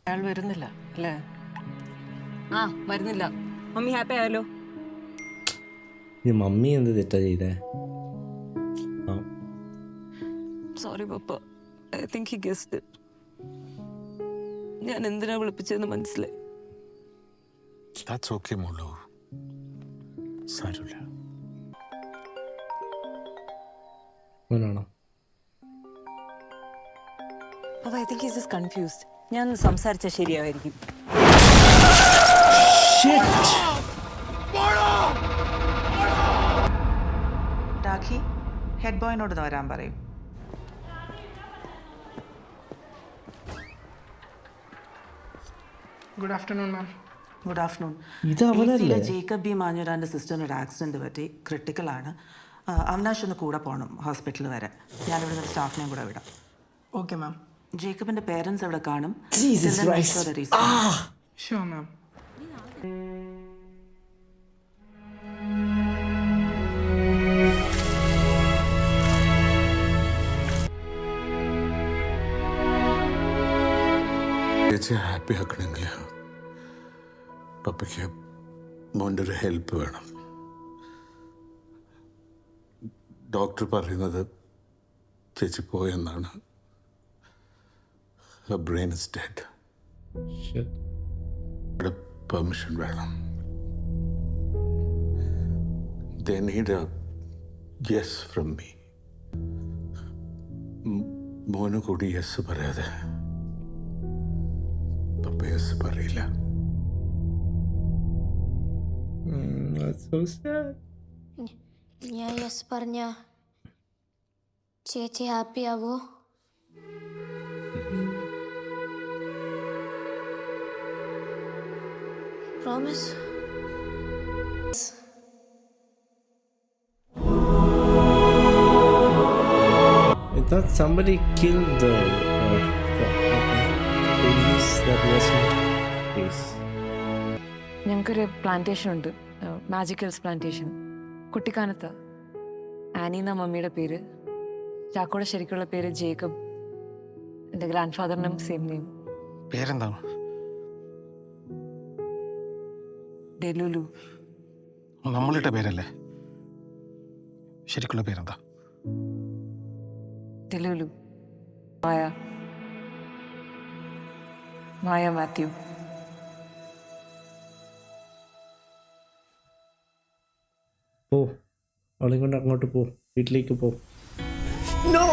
അയാൾ വരുന്നില്ല അല്ലേ? ആ വരുന്നില്ല. മമ്മി ഹാപ്പി ആയല്ലോ. മമ്മി എന്ത് തെറ്റാ ചെയ്തേ? Sorry papa, I think he guessed it. ഞാൻ എന്തിനാ വിളിപ്പിച്ചതെന്ന് മനസ്സിലായി. That's okay, മോളു. സാരമില്ല. Papa I think he is confused. ഞാൻ സംസാരിച്ചാൽ ശരിയായിരിക്കും. രാഖി ഹെഡ് ബോയിനോട് വരാൻ പറയും. Good afternoon ma'am. Good afternoon. Jacob B മാഞ്ഞൂരാൻ്റെ സിസ്റ്ററിന് ഒരു ആക്സിഡൻറ്റ് പറ്റി, ക്രിട്ടിക്കലാണ്. അവിനാഷ് ഒന്ന് കൂടെ പോകണം ഹോസ്പിറ്റലിൽ വരെ. ഞാനിവിടെ നിന്ന് സ്റ്റാഫിനെയും കൂടെ വിടാം. Okay ma'am. ജേക്കബിൻ്റെ പേരൻസ് അവിടെ കാണും. Sure ma'am. ചേച്ചി ഹാപ്പി ആക്കണമെങ്കിൽ പപ്പയ്ക്ക് മോൻ്റെ ഒരു ഹെൽപ്പ് വേണം. ഡോക്ടർ പറയുന്നത് ചേച്ചി പോയെന്നാണ്. Brain is dead. പെർമിഷൻ വേണം. They need a yes from me. മോന് കൂടി യെസ് പറയാതെ പപ്പ യെസ് പറയില്ല. That's so sad. ഞാൻ യെസ് പറഞ്ഞ ചേച്ചി ഹാപ്പി ആവോ? Promise? I thought somebody killed the ladies that wasn't please. ഞങ്ങൾക്കൊരു പ്ലാന്റേഷൻ ഉണ്ട്, മാജിക്കൽസ് പ്ലാന്റേഷൻ, കുട്ടിക്കാനത്ത്. ആനി എന്ന മമ്മിയുടെ പേര്, ചാക്കോയുടെ ശരിക്കുള്ള പേര് ജേക്കബ്. എൻ്റെ ഗ്രാൻഡ് ഫാദറിനും സെയിം നെയിം. പേരെന്താണ്? ഡെലുലു. നമ്മളിട്ട പേരല്ലേ? ശരിക്കുള്ള പേരെന്താ? ഡെലുലു. മായ, മായ മാത്യു. പോ, അവളെ കൊണ്ട് അങ്ങോട്ട് പോ, വീട്ടിലേക്ക് പോ. No!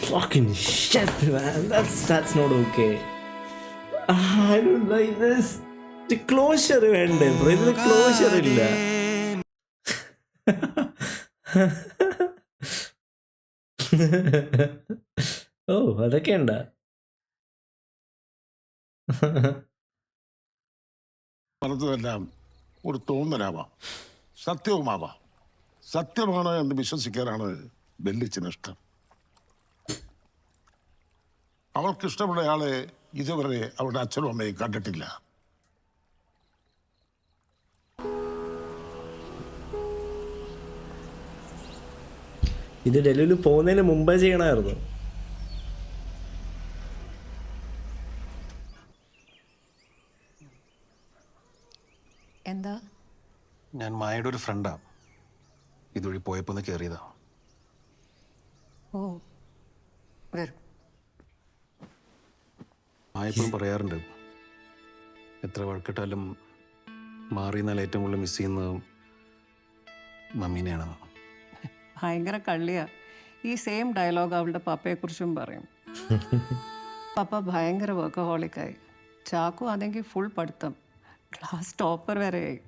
Fucking shit, man. That's not okay. I don't like this. The closure വേണ്ടേ ബ്രോ? ഇതിന് ക്ലോഷർ ഇല്ല. ഓ, അതൊക്കെ ഉണ്ടാ. പറഞ്ഞതെല്ലാം ഒരു തോന്നലാവാം, സത്യവുമാവാം. സത്യമാണ് എന്ന് വിശ്വസിക്കാനാണ് ബെല്ലിച്ചിനിഷ്ടം. അവൾക്കിഷ്ടമുള്ളയാളെ ഇതുവരെ അവളുടെ അച്ഛനും അമ്മയും കണ്ടിട്ടില്ല. ഇത് ഡൽഹിയിൽ പോകുന്നതിന് മുമ്പേ ചെയ്യണമായിരുന്നു. എന്താ? ഞാൻ മായയുടെ ഒരു ഫ്രണ്ടാ. ഇതുവഴി പോയപ്പോ ഒന്ന് കയറിയതാ. ഓ, വരും. മായ എപ്പോഴും പറയാറുണ്ട്, എത്ര വഴക്കിട്ടാലും മാറിയെന്നാൽ ഏറ്റവും കൂടുതൽ മിസ് ചെയ്യുന്നത് മമ്മീനെയാണെന്ന്. ഭയങ്കര കള്ളിയാ. ഈ സെയിം ഡയലോഗ് അവളുടെ പപ്പയെക്കുറിച്ചും പറയും. പപ്പ ഭയങ്കര വർക്കഹോളിക്കായി. ചാക്കു ആണെങ്കിൽ ഫുൾ പഠിത്തം, ക്ലാസ് ടോപ്പർ വരെയായി.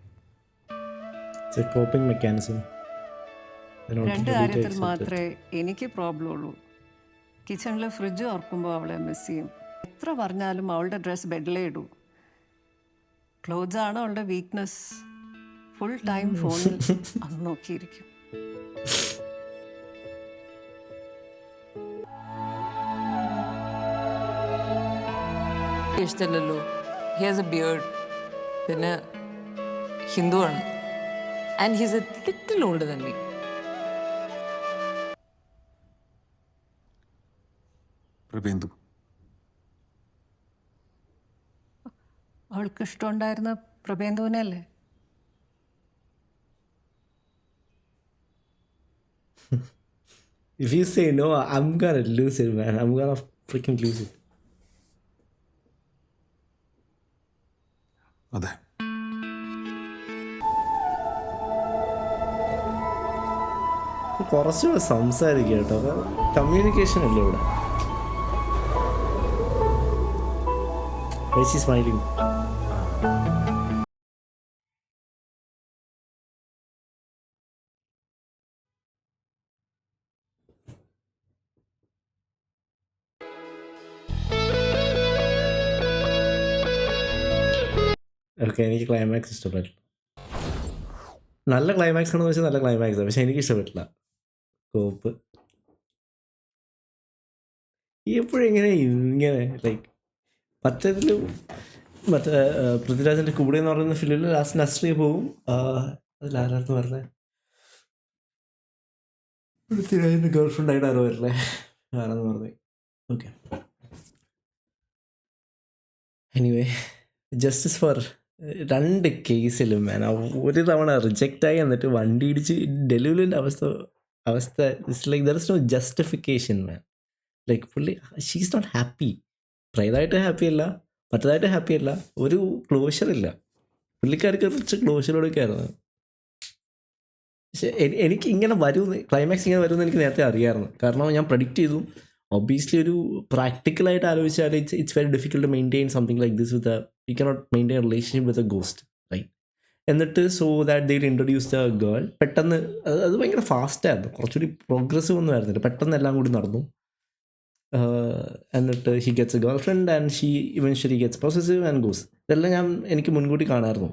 Coping mechanism. രണ്ട് കാര്യത്തിൽ മാത്രമേ എനിക്ക് പ്രോബ്ലം ഉള്ളൂ. കിച്ചണിൽ ഫ്രിഡ്ജ് ഓർക്കുമ്പോൾ അവളെ മിസ് ചെയ്യും. എത്ര പറഞ്ഞാലും അവളുടെ ഡ്രസ്സ് ബെഡിലേ ഇടൂ. ക്ലോത്ത്സ് ആണ് അവളുടെ വീക്ക്നെസ്. ഫുൾ ടൈം ഫോണിൽ അത് നോക്കിയിരിക്കും. ഇഷ്ടമല്ലല്ലോ. ഹി ഹാസ് എ ബിയേർഡ്, പിന്നെ ഹിന്ദുവാണ്. And he's a little older than me. Prabhendu. അവൾക്ക് ഇഷ്ടമുണ്ടായിരുന്ന പ്രഭേന്ദുവിനല്ലേ? If you say no, I'm gonna lose it, man. I'm gonna freaking lose it. അതെ. കുറച്ചുകൂടെ സംസാരിക്കുക കേട്ടോ. കമ്മ്യൂണിക്കേഷൻ അല്ലേ ഇവിടെ. സ്മൈലിംഗ്. ഓക്കെ, എനിക്ക് ക്ലൈമാക്സ് ഇഷ്ടപ്പെട്ടില്ല. നല്ല ക്ലൈമാക്സ് ആണെന്ന് വെച്ചാൽ നല്ല ക്ലൈമാക്സ് ആണ്, പക്ഷെ എനിക്ക് ഇഷ്ടപ്പെട്ടില്ല. കോപ്പ് എപ്പോഴും ഇങ്ങനെ ലൈക്ക് മറ്റേതിലും മറ്റേ പൃഥ്വിരാജിൻ്റെ കൂടെ എന്ന് പറയുന്ന ഫിലിമിൽ ലാസ്റ്റ് നസ്രിയ പോവും. അതിലാരായിരുന്നു പറഞ്ഞത്? പൃഥ്വിരാജിൻ്റെ ഗേൾ ഫ്രണ്ട് ആയിട്ട് ആരോ വരില്ലേ, ആരാന്ന് പറഞ്ഞത്. ഓക്കെ, എനിവേ, ജസ്റ്റിസ് ഫോർ രണ്ട് കേസിലും മാൻ ഒരു തവണ റിജക്റ്റായി എന്നിട്ട് വണ്ടി ഇടിച്ച് ഡെലിവറിൻ്റെ അവസ്ഥ it's like there is no justification man. Like പുള്ളി ഷീസ് നോട്ട് ഹാപ്പി. പ്രൈതായിട്ട് ഹാപ്പി അല്ല, മറ്റേതായിട്ട് ഹാപ്പി അല്ല, ഒരു ക്ലോഷർ ഇല്ല. പുള്ളിക്കാർക്ക് കുറച്ച് ക്ലോഷറോടൊക്കെ ആയിരുന്നു. പക്ഷെ എനിക്ക് ഇങ്ങനെ വരുമെന്ന്, ക്ലൈമാക്സ് ഇങ്ങനെ വരുമെന്ന് എനിക്ക് നേരത്തെ അറിയാമായിരുന്നു. കാരണം ഞാൻ പ്രഡിക്റ്റ് ചെയ്തു. ഒബ്വിയസ്ലി ഒരു പ്രാക്ടിക്കലായിട്ട് ആലോചിച്ചാൽ it's very difficult to maintain something like this with you cannot maintain relationship with a ghost, right? എന്നിട്ട് so that they introduce the girl. പെട്ടെന്ന് അത് ഭയങ്കര ഫാസ്റ്റായിരുന്നു, കുറച്ചുകൂടി പ്രോഗ്രസീവ് ഒന്നും ആയിരുന്നില്ല, പെട്ടെന്ന് എല്ലാം കൂടി നടന്നു. എന്നിട്ട് he gets a girlfriend and she eventually gets possessive and goes. ഇതെല്ലാം എനിക്ക് മുൻകൂട്ടി കാണാമായിരുന്നു.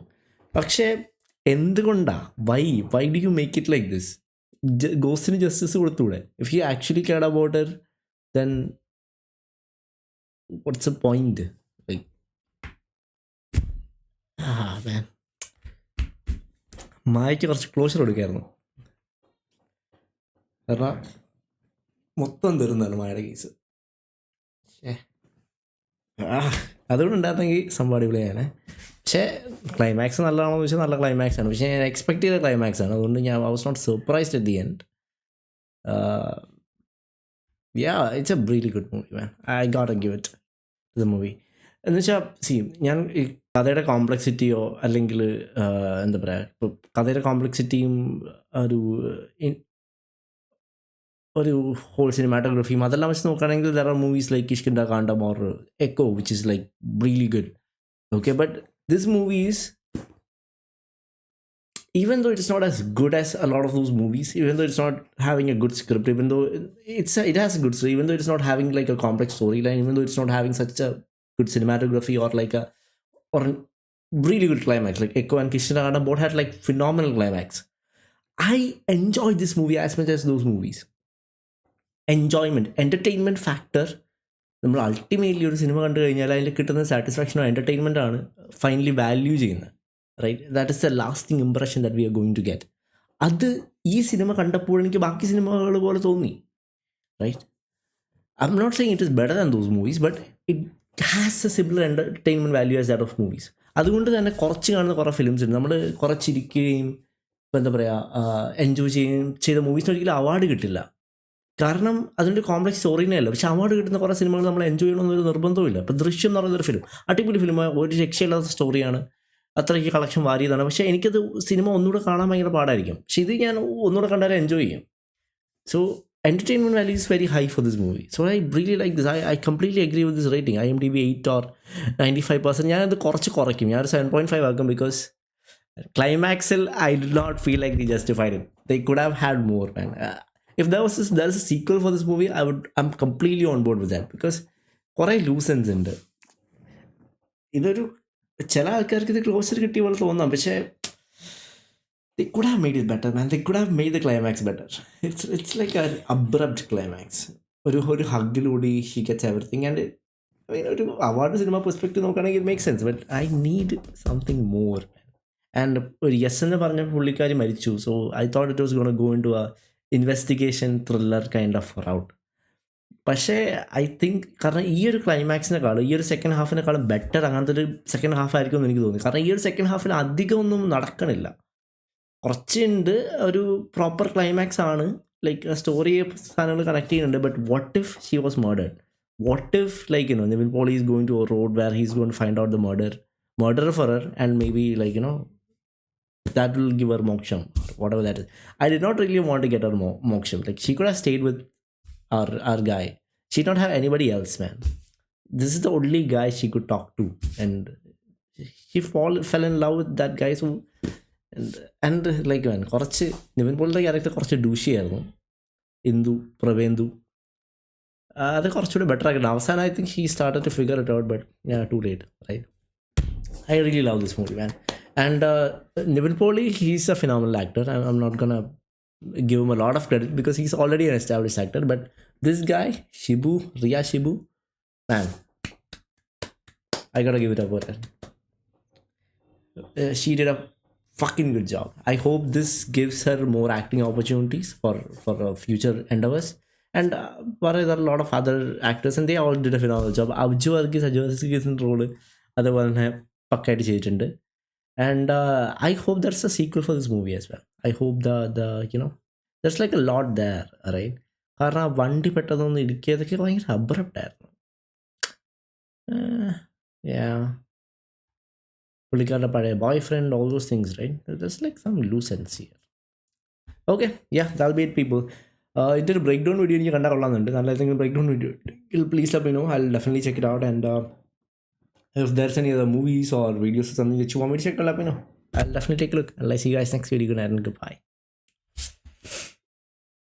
പക്ഷേ എന്തുകൊണ്ടാണ് why do you make it like this? ഗോസ്റ്റിന് ജസ്റ്റിസ് കൊടുത്തൂടെ? If you actually cared about her then what's a point? Like man, മായയ്ക്ക് കുറച്ച് ക്ലോഷർ കൊടുക്കായിരുന്നു. കാരണം മൊത്തം തരുന്നതാണ് മായയുടെ കേസ്. അതുകൊണ്ട് ഉണ്ടായിരുന്നെങ്കിൽ സംഭവം അടിപൊളിയാണ്. പക്ഷേ ക്ലൈമാക്സ് നല്ലതാണോ എന്ന് വെച്ചാൽ നല്ല ക്ലൈമാക്സ് ആണ്. പക്ഷേ ഞാൻ എക്സ്പെക്ട് ചെയ്ത ക്ലൈമാക്സ് ആണ്. അതുകൊണ്ട് ഞാൻ was not surprised at the end. It's a really good movie man. I got give it the movie. എന്ന് വെച്ചാൽ ഞാൻ ഈ കഥയുടെ കോംപ്ലക്സിറ്റിയോ അല്ലെങ്കിൽ എന്താ പറയുക, ഇപ്പോൾ കഥയുടെ കോംപ്ലക്സിറ്റിയും ഒരു ഹോൾ സിനിമാറ്റോഗ്രഫിയും അതെല്ലാം വെച്ച് നോക്കുകയാണെങ്കിൽ there are movies like Kishkindha Kaandam or Eko which is like really good. Okay, but this movie is, even though it's not as good as a lot of those movies, even though it's not having a good script, even though it has a good story, even though it's not having like a complex storyline, even though it's not having such a good cinematography or a really good climax, like Echo and Kishna Kanda both had like phenomenal climax. I enjoyed this movie as much as those movies. Enjoyment, entertainment factor. നമ്മൾ ultimately ഒരു സിനിമ കണ്ടു കഴിഞ്ഞാൽ അതിൽ കിട്ടുന്ന സാറ്റിസ്ഫാക്ഷനോ entertainment ആണ് finally value ചെയ്യുന്നത്, right? That is the lasting impression that we are going to get. അത് ഈ സിനിമ കണ്ടപ്പോൾ എനിക്ക് ബാക്കി സിനിമകൾ പോലെ തോന്നി, right? I am not saying it is better than those movies, but it has a similar entertainment value as that of movies. അതുകൊണ്ട് തന്നെ കുറച്ച് കാണുന്ന കുറേ ഫിലിംസ് ഉണ്ട്, നമ്മൾ കുറച്ചിരിക്കുകയും ഇപ്പോൾ എന്താ പറയുക എൻജോയ് ചെയ്യുകയും ചെയ്ത മൂവീസിന് ഒരിക്കലും അവാർഡ് കിട്ടില്ല. കാരണം അതിൻ്റെ കോംപ്ലക്സ് സ്റ്റോറിനെ അല്ല. പക്ഷേ അവാർഡ് കിട്ടുന്ന കുറേ സിനിമകൾ നമ്മൾ എൻജോയ് ചെയ്യണമെന്നൊരു നിർബന്ധമില്ല. ഇപ്പോൾ ദൃശ്യം എന്ന് പറയുന്നൊരു ഫിലിം അടിപൊളി ഫിലിം, ഒരു രക്ഷയില്ലാത്ത സ്റ്റോറിയാണ്, അത്രയ്ക്ക് കളക്ഷൻ വാരിയതാണ്. പക്ഷേ എനിക്കത് സിനിമ ഒന്നുകൂടെ കാണാൻ ഭയങ്കര പാടായിരിക്കും. പക്ഷേ ഇത് ഞാൻ ഒന്നുകൂടെ കണ്ടാലും എൻജോയ് ചെയ്യും. So entertainment value is very high for this movie. So I really like this. I completely agree with this rating. IMDb 8 or 95%. ഞാനത് കുറയ്ക്കും. ഞാനൊരു 7.5 ആക്കും. ബിക്കോസ് ക്ലൈമാക്സിൽ I did not feel like they justified it. They could have had more, man. If there's a sequel for this movie, I'm completely on board with that. Because കുറേ loose ends ഉണ്ട്. ഇതൊരു ചില ആൾക്കാർക്ക് ഇത് closer കിട്ടിയ പോലെ തോന്നാം, പക്ഷേ they could have made it better, man. They could have made the climax better. It's like an abrupt climax. ഒരു ഹഗ്ഗിലൂടെ he gets everything, and ഒരു അവാർഡ് സിനിമ പെർസ്പെക്റ്റീവ് നോക്കുകയാണെങ്കിൽ it makes sense, but I need something more. And ഒരു yes എന്ന് പറഞ്ഞ പുള്ളിക്കാരി മരിച്ചു. So I thought it was going to go into a investigation thriller kind of route. പക്ഷേ I think കാരണം ഈ ഒരു ക്ലൈമാക്സിനെക്കാളും ഈ ഒരു സെക്കൻഡ് ഹാഫിനെക്കാളും ബെറ്റർ അങ്ങനത്തെ ഒരു സെക്കൻഡ് ഹാഫ് ആയിരിക്കും എന്ന് എനിക്ക് തോന്നി. കാരണം ഈ ഒരു സെക്കൻഡ് ഹാഫിൽ അധികം ഒന്നും നടക്കണില്ല, കുറച്ചുണ്ട്. ഒരു പ്രോപ്പർ ക്ലൈമാക്സ് ആണ്, ലൈക്ക് സ്റ്റോറി സാധനങ്ങൾ കണക്ട് ചെയ്യുന്നുണ്ട്. But what if she was murdered? What if like Nivin Pauly is going to a road where he is going to find out the murderer for her, and maybe like that will give her moksham or whatever that is. I did not really want to get her moksham. Like she could have stayed with our guy. She did not have anybody else, man. This is the only guy she could talk to, and she fell in love with that guy. So and like man, കുറച്ച് നിവിൻ പോളിയുടെ character കുറച്ച് ഡൂഷിയായിരുന്നു. പ്രവേന്ദു അത് കുറച്ചുകൂടി better ആക്കണം. അവസാനം I think he started to figure it out, but yeah, too late, right? I really love this movie, man. And Nivin Pauly, he's a phenomenal actor. I'm not gonna give him a lot of credit because he's already an established actor. But this guy, Rhea Shibu, man, I gotta give it up for her. She did a fucking good job. I hope this gives her more acting opportunities for future endeavors. And there are a lot of other actors, and they all did a phenomenal job. Ajju Varghese role അതുപോലെ തന്നെ പക്കായിട്ട് ചെയ്തിട്ടുണ്ട്. And I hope there's a sequel for this movie as well. I hope there's like a lot there, right? കാരണം ആ വണ്ടി പെട്ടെന്നൊന്ന് ഇടിക്കിയതൊക്കെ ഭയങ്കര അബ്രപ്റ്റായിരുന്നു. പുള്ളിക്കാരുടെ പഴയ boyfriend, all those things, right? There's like some loose ends here. Okay, that'll be it people. ഇതിൻ്റെ ഒരു ബ്രേക്ക് ഡൗൺ വീഡിയോ എനിക്ക് കണ്ടാൽ കൊള്ളാമെന്നുണ്ട്. നല്ല ഏതെങ്കിലും breakdown video please let me know. I'll definitely check it out. And if there's any other movies or videos or something that you want me to check, let me know. I'll definitely take a look. I'll see you guys next video. Good night and goodbye.